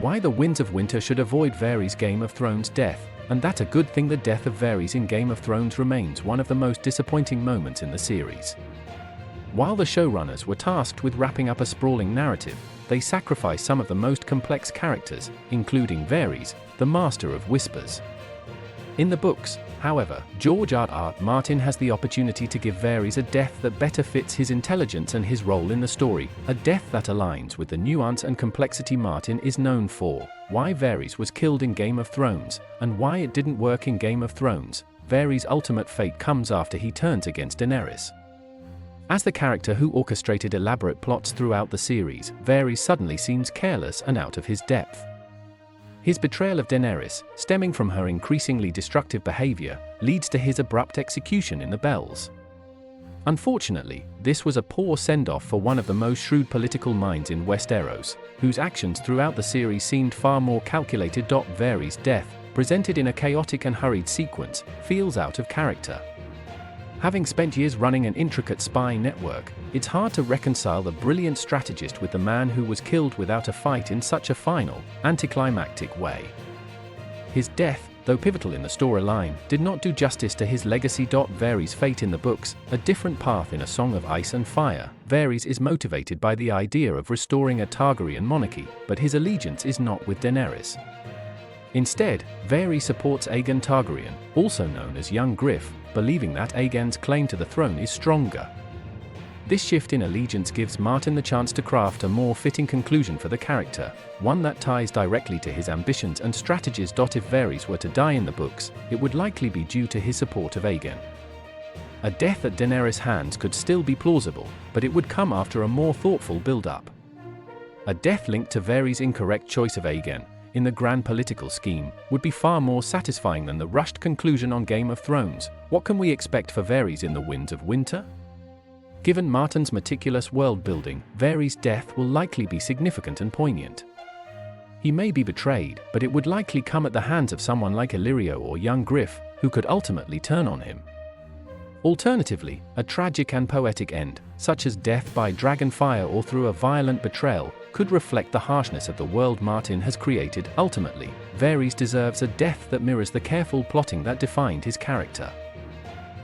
why the Winds of Winter should avoid Varys' Game of Thrones death, and that a good thing the death of Varys in Game of Thrones remains one of the most disappointing moments in the series. While the showrunners were tasked with wrapping up a sprawling narrative, they sacrificed some of the most complex characters, including Varys, the Master of Whispers. In the books, however, George R.R. Martin has the opportunity to give Varys a death that better fits his intelligence and his role in the story, a death that aligns with the nuance and complexity Martin is known for. Why Varys was killed in Game of Thrones, and why it didn't work in Game of Thrones. Varys' ultimate fate comes after he turns against Daenerys. As the character who orchestrated elaborate plots throughout the series, Varys suddenly seems careless and out of his depth. His betrayal of Daenerys, stemming from her increasingly destructive behavior, leads to his abrupt execution in the Bells. Unfortunately, this was a poor send-off for one of the most shrewd political minds in Westeros, whose actions throughout the series seemed far more calculated. Varys' death, presented in a chaotic and hurried sequence, feels out of character. Having spent years running an intricate spy network, it's hard to reconcile the brilliant strategist with the man who was killed without a fight in such a final, anticlimactic way. His death, though pivotal in the storyline, did not do justice to his legacy. Varys' fate in the books, A Different Path in A Song of Ice and Fire. Varys is motivated by the idea of restoring a Targaryen monarchy, but his allegiance is not with Daenerys. Instead, Varys supports Aegon Targaryen, also known as Young Griff, believing that Aegon's claim to the throne is stronger. This shift in allegiance gives Martin the chance to craft a more fitting conclusion for the character, one that ties directly to his ambitions and strategies. If Varys were to die in the books, it would likely be due to his support of Aegon. A death at Daenerys' hands could still be plausible, but it would come after a more thoughtful build-up. A death linked to Varys' incorrect choice of Aegon, in the grand political scheme, would be far more satisfying than the rushed conclusion on Game of Thrones. What can we expect for Varys in the Winds of Winter? Given Martin's meticulous world-building, Varys' death will likely be significant and poignant. He may be betrayed, but it would likely come at the hands of someone like Illyrio or Young Griff, who could ultimately turn on him. Alternatively, a tragic and poetic end, such as death by dragonfire or through a violent betrayal, could reflect the harshness of the world Martin has created. Ultimately, Varys deserves a death that mirrors the careful plotting that defined his character.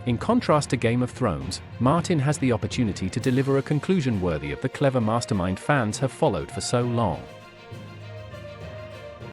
In contrast to Game of Thrones, Martin has the opportunity to deliver a conclusion worthy of the clever mastermind fans have followed for so long.